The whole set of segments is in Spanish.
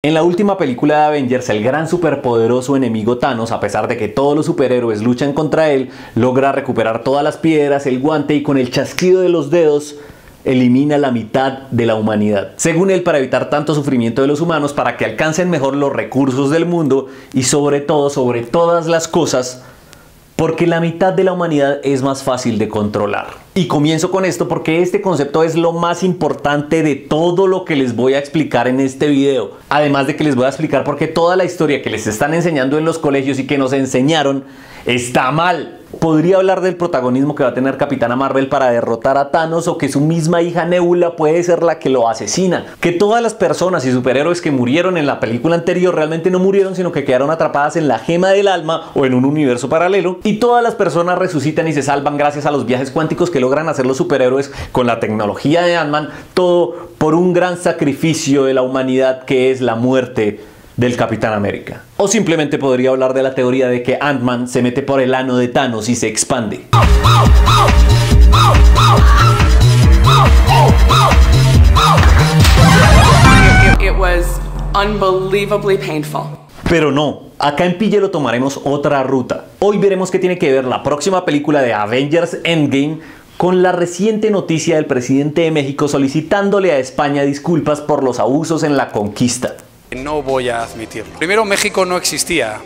En la última película de Avengers, el gran superpoderoso enemigo Thanos, a pesar de que todos los superhéroes luchan contra él, logra recuperar todas las piedras, el guante y con el chasquido de los dedos elimina la mitad de la humanidad. Según él, para evitar tanto sufrimiento de los humanos, para que alcancen mejor los recursos del mundo y sobre todo, sobre todas las cosas, porque la mitad de la humanidad es más fácil de controlar. Y comienzo con esto porque este concepto es lo más importante de todo lo que les voy a explicar en este video. Además de que les voy a explicar por qué toda la historia que les están enseñando en los colegios y que nos enseñaron está mal. Podría hablar del protagonismo que va a tener Capitana Marvel para derrotar a Thanos, o que su misma hija Nebula puede ser la que lo asesina. Que todas las personas y superhéroes que murieron en la película anterior realmente no murieron, sino que quedaron atrapadas en la gema del alma o en un universo paralelo. Y todas las personas resucitan y se salvan gracias a los viajes cuánticos que logran hacer los superhéroes con la tecnología de Ant-Man. Todo por un gran sacrificio de la humanidad que es la muerte del Capitán América. O simplemente podría hablar de la teoría de que Ant-Man se mete por el ano de Thanos y se expande. It was unbelievably painful. Pero no, acá en Píllelo tomaremos otra ruta. Hoy veremos qué tiene que ver la próxima película de Avengers Endgame con la reciente noticia del presidente de México solicitándole a España disculpas por los abusos en la conquista. No voy a admitirlo. Primero, México no existía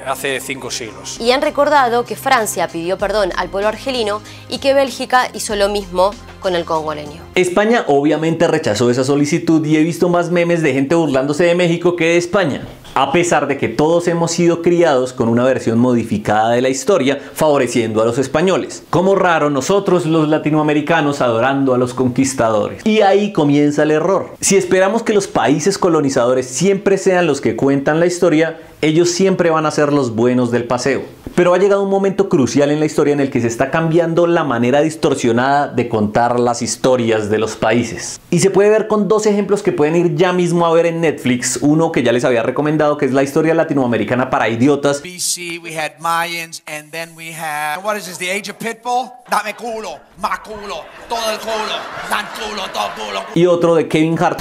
hace 5 siglos. Y han recordado que Francia pidió perdón al pueblo argelino y que Bélgica hizo lo mismo con el congoleño. España obviamente rechazó esa solicitud y he visto más memes de gente burlándose de México que de España. A pesar de que todos hemos sido criados con una versión modificada de la historia, favoreciendo a los españoles. Como raro, nosotros los latinoamericanos adorando a los conquistadores. Y ahí comienza el error. Si esperamos que los países colonizadores siempre sean los que cuentan la historia, ellos siempre van a ser los buenos del paseo. Pero ha llegado un momento crucial en la historia en el que se está cambiando la manera distorsionada de contar las historias de los países. Y se puede ver con dos ejemplos que pueden ir ya mismo a ver en Netflix. Uno que ya les había recomendado, que es la historia latinoamericana para idiotas. BC, we had Mayans, and then we had, what is this, the age of Pitbull? Dame culo, más culo, todo el culo, dan culo, todo culo. Y otro de Kevin Hart.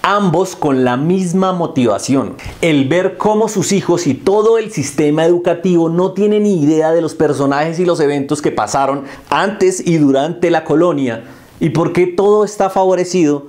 Ambos con la misma motivación, el ver cómo sus hijos y todo el sistema educativo no tienen ni idea de los personajes y los eventos que pasaron antes y durante la colonia y por qué todo está favorecido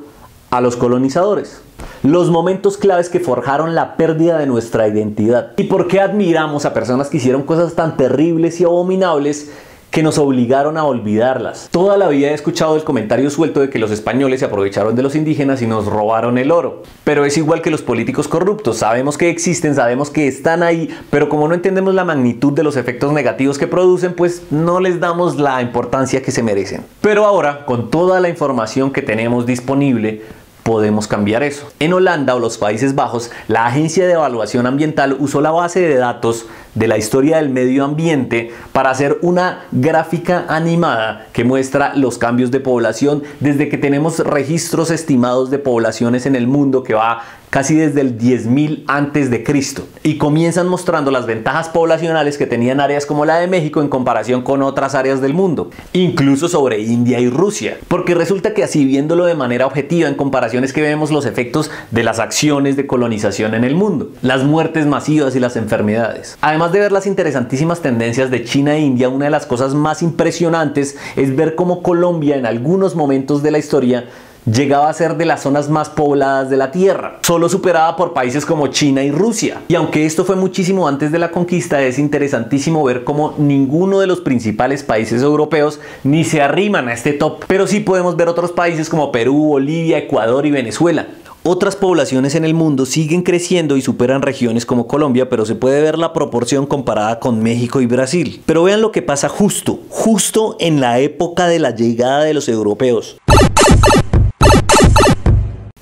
a los colonizadores. Los momentos claves que forjaron la pérdida de nuestra identidad y por qué admiramos a personas que hicieron cosas tan terribles y abominables que nos obligaron a olvidarlas. Toda la vida he escuchado el comentario suelto de que los españoles se aprovecharon de los indígenas y nos robaron el oro. Pero es igual que los políticos corruptos. Sabemos que existen, sabemos que están ahí, pero como no entendemos la magnitud de los efectos negativos que producen, pues no les damos la importancia que se merecen. Pero ahora, con toda la información que tenemos disponible, podemos cambiar eso. En Holanda o los Países Bajos, la Agencia de Evaluación Ambiental usó la base de datos de la historia del medio ambiente para hacer una gráfica animada que muestra los cambios de población desde que tenemos registros estimados de poblaciones en el mundo, que va casi desde el 10.000 antes de Cristo, y comienzan mostrando las ventajas poblacionales que tenían áreas como la de México en comparación con otras áreas del mundo, incluso sobre India y Rusia, porque resulta que así, viéndolo de manera objetiva, en comparaciones que vemos los efectos de las acciones de colonización en el mundo, las muertes masivas y las enfermedades. Además de ver las interesantísimas tendencias de China e India, una de las cosas más impresionantes es ver cómo Colombia en algunos momentos de la historia llegaba a ser de las zonas más pobladas de la Tierra, solo superada por países como China y Rusia. Y aunque esto fue muchísimo antes de la conquista, es interesantísimo ver cómo ninguno de los principales países europeos ni se arriman a este top. Pero sí podemos ver otros países como Perú, Bolivia, Ecuador y Venezuela. Otras poblaciones en el mundo siguen creciendo y superan regiones como Colombia, pero se puede ver la proporción comparada con México y Brasil. Pero vean lo que pasa justo en la época de la llegada de los europeos.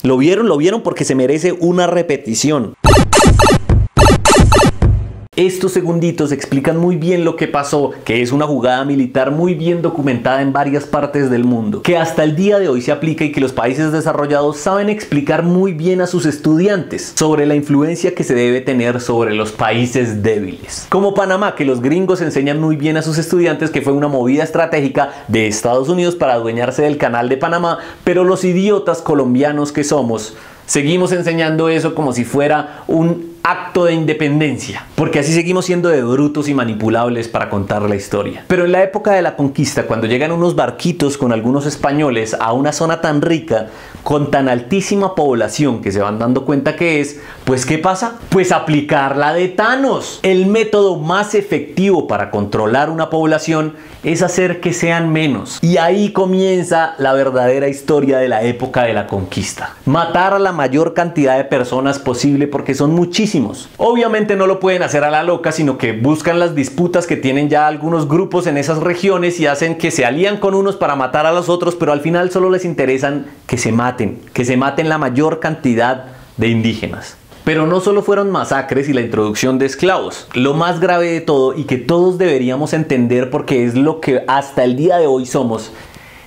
¿Lo vieron? Lo vieron porque se merece una repetición. Estos segunditos explican muy bien lo que pasó, que es una jugada militar muy bien documentada en varias partes del mundo, que hasta el día de hoy se aplica y que los países desarrollados saben explicar muy bien a sus estudiantes sobre la influencia que se debe tener sobre los países débiles. Como Panamá, que los gringos enseñan muy bien a sus estudiantes que fue una movida estratégica de Estados Unidos para adueñarse del canal de Panamá, pero los idiotas colombianos que somos seguimos enseñando eso como si fuera un acto de independencia, porque así seguimos siendo de brutos y manipulables para contar la historia. Pero en la época de la conquista, cuando llegan unos barquitos con algunos españoles a una zona tan rica, con tan altísima población que se van dando cuenta que es, pues ¿qué pasa? Pues aplicar la de Thanos. El método más efectivo para controlar una población es hacer que sean menos. Y ahí comienza la verdadera historia de la época de la conquista. Matar a la mayor cantidad de personas posible porque son muchísimos. Obviamente no lo pueden hacer a la loca, sino que buscan las disputas que tienen ya algunos grupos en esas regiones y hacen que se alían con unos para matar a los otros, pero al final solo les interesan que se maten la mayor cantidad de indígenas. Pero no solo fueron masacres y la introducción de esclavos. Lo más grave de todo, y que todos deberíamos entender porque es lo que hasta el día de hoy somos,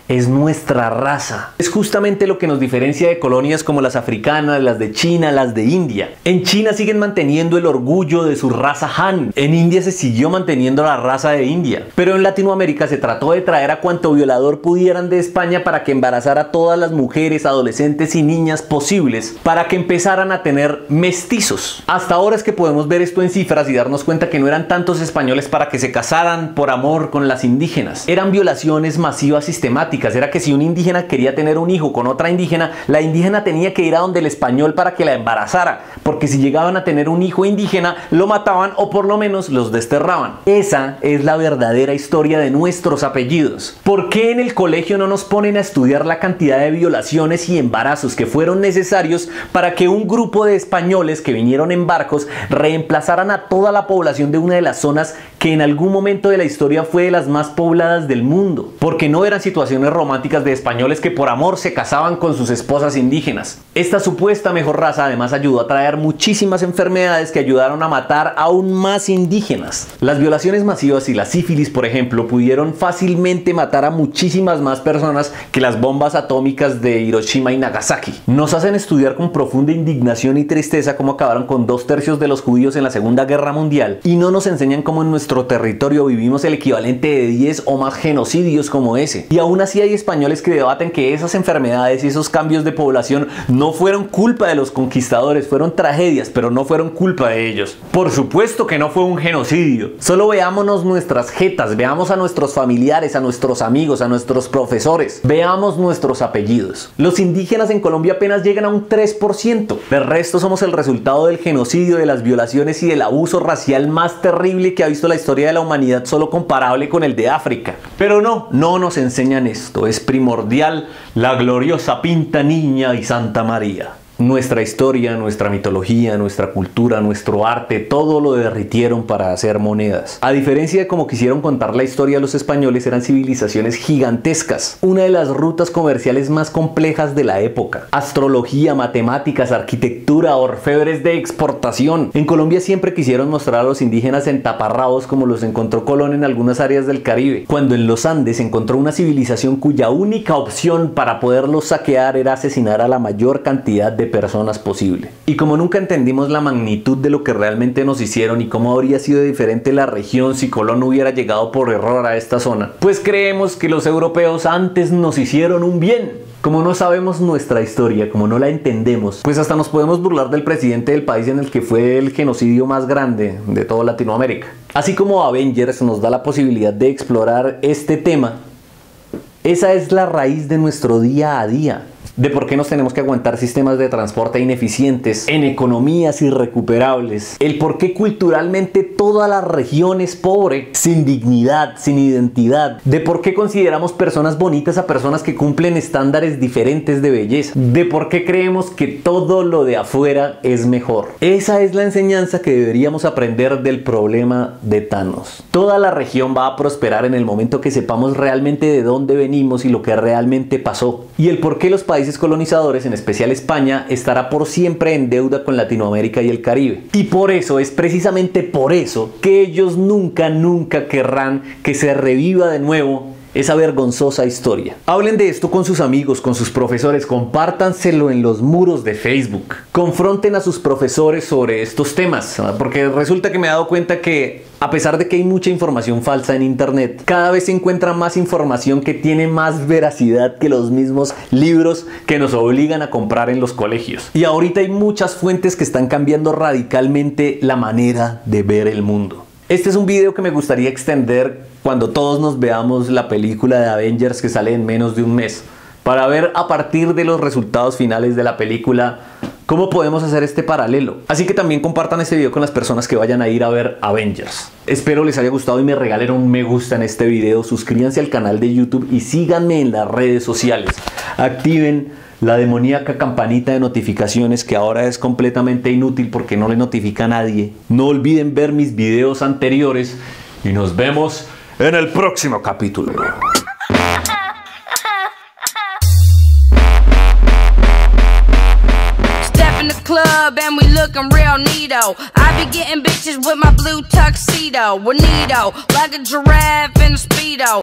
es nuestra raza. Es justamente lo que nos diferencia de colonias como las africanas, las de China, las de India. En China siguen manteniendo el orgullo de su raza Han. En India se siguió manteniendo la raza de India. Pero en Latinoamérica se trató de traer a cuanto violador pudieran de España para que embarazara a todas las mujeres, adolescentes y niñas posibles, para que empezaran a tener mestizos. Hasta ahora es que podemos ver esto en cifras y darnos cuenta que no eran tantos españoles para que se casaran por amor con las indígenas. Eran violaciones masivas sistemáticas. Era que si un indígena quería tener un hijo con otra indígena, la indígena tenía que ir a donde el español para que la embarazara, porque si llegaban a tener un hijo indígena, lo mataban o por lo menos los desterraban. Esa es la verdadera historia de nuestros apellidos. ¿Por qué en el colegio no nos ponen a estudiar la cantidad de violaciones y embarazos que fueron necesarios para que un grupo de españoles que vinieron en barcos reemplazaran a toda la población de una de las zonas que en algún momento de la historia fue de las más pobladas del mundo? Porque no eran situaciones románticas de españoles que por amor se casaban con sus esposas indígenas. Esta supuesta mejor raza además ayudó a traer muchísimas enfermedades que ayudaron a matar aún más indígenas. Las violaciones masivas y la sífilis, por ejemplo, pudieron fácilmente matar a muchísimas más personas que las bombas atómicas de Hiroshima y Nagasaki. Nos hacen estudiar con profunda indignación y tristeza cómo acabaron con 2/3 de los judíos en la Segunda Guerra Mundial, y no nos enseñan cómo en nuestro territorio vivimos el equivalente de 10 o más genocidios como ese. Y aún así hay españoles que debaten que esas enfermedades y esos cambios de población no fueron culpa de los conquistadores, fueron tragedias, pero no fueron culpa de ellos. Por supuesto que no fue un genocidio. Solo veámonos nuestras jetas, veamos a nuestros familiares, a nuestros amigos, a nuestros profesores, veamos nuestros apellidos. Los indígenas en Colombia apenas llegan a un 3%. El resto somos el resultado del genocidio, de las violaciones y del abuso racial más terrible que ha visto la historia de la humanidad, solo comparable con el de África. Pero no nos enseñan esto. Es primordial la gloriosa Pinta Niña y Santa María. Nuestra historia, nuestra mitología, nuestra cultura, nuestro arte, todo lo derritieron para hacer monedas. A diferencia de cómo quisieron contar la historia los españoles, eran civilizaciones gigantescas. Una de las rutas comerciales más complejas de la época. Astrología, matemáticas, arquitectura, orfebres de exportación. En Colombia siempre quisieron mostrar a los indígenas en taparrabos como los encontró Colón en algunas áreas del Caribe, cuando en los Andes encontró una civilización cuya única opción para poderlos saquear era asesinar a la mayor cantidad de personas posible. Y como nunca entendimos la magnitud de lo que realmente nos hicieron y cómo habría sido diferente la región si Colón hubiera llegado por error a esta zona, pues creemos que los europeos antes nos hicieron un bien. Como no sabemos nuestra historia, como no la entendemos, pues hasta nos podemos burlar del presidente del país en el que fue el genocidio más grande de toda Latinoamérica. Así como Avengers nos da la posibilidad de explorar este tema, esa es la raíz de nuestro día a día. De por qué nos tenemos que aguantar sistemas de transporte ineficientes, en economías irrecuperables, el por qué culturalmente toda la región es pobre, sin dignidad, sin identidad, de por qué consideramos personas bonitas a personas que cumplen estándares diferentes de belleza, de por qué creemos que todo lo de afuera es mejor. Esa es la enseñanza que deberíamos aprender del problema de Thanos. Toda la región va a prosperar en el momento que sepamos realmente de dónde venimos y lo que realmente pasó, y el por qué los países países colonizadores, en especial España, estará por siempre en deuda con Latinoamérica y el Caribe. Y por eso, es precisamente por eso, que ellos nunca querrán que se reviva de nuevo esa vergonzosa historia. Hablen de esto con sus amigos, con sus profesores, compártanselo en los muros de Facebook. Confronten a sus profesores sobre estos temas, porque resulta que me he dado cuenta que a pesar de que hay mucha información falsa en internet, cada vez se encuentra más información que tiene más veracidad que los mismos libros que nos obligan a comprar en los colegios. Y ahorita hay muchas fuentes que están cambiando radicalmente la manera de ver el mundo. Este es un video que me gustaría extender cuando todos nos veamos la película de Avengers que sale en menos de un mes, para ver a partir de los resultados finales de la película cómo podemos hacer este paralelo. Así que también compartan este video con las personas que vayan a ir a ver Avengers. Espero les haya gustado y me regalen un me gusta en este video, suscríbanse al canal de YouTube y síganme en las redes sociales. Activen la demoníaca campanita de notificaciones que ahora es completamente inútil porque no le notifica a nadie. No olviden ver mis videos anteriores y nos vemos en el próximo capítulo. Step in the club and we looking real neato. I be getting bitches with my blue tuxedo. Bonito, like a giraffe in a Speedo.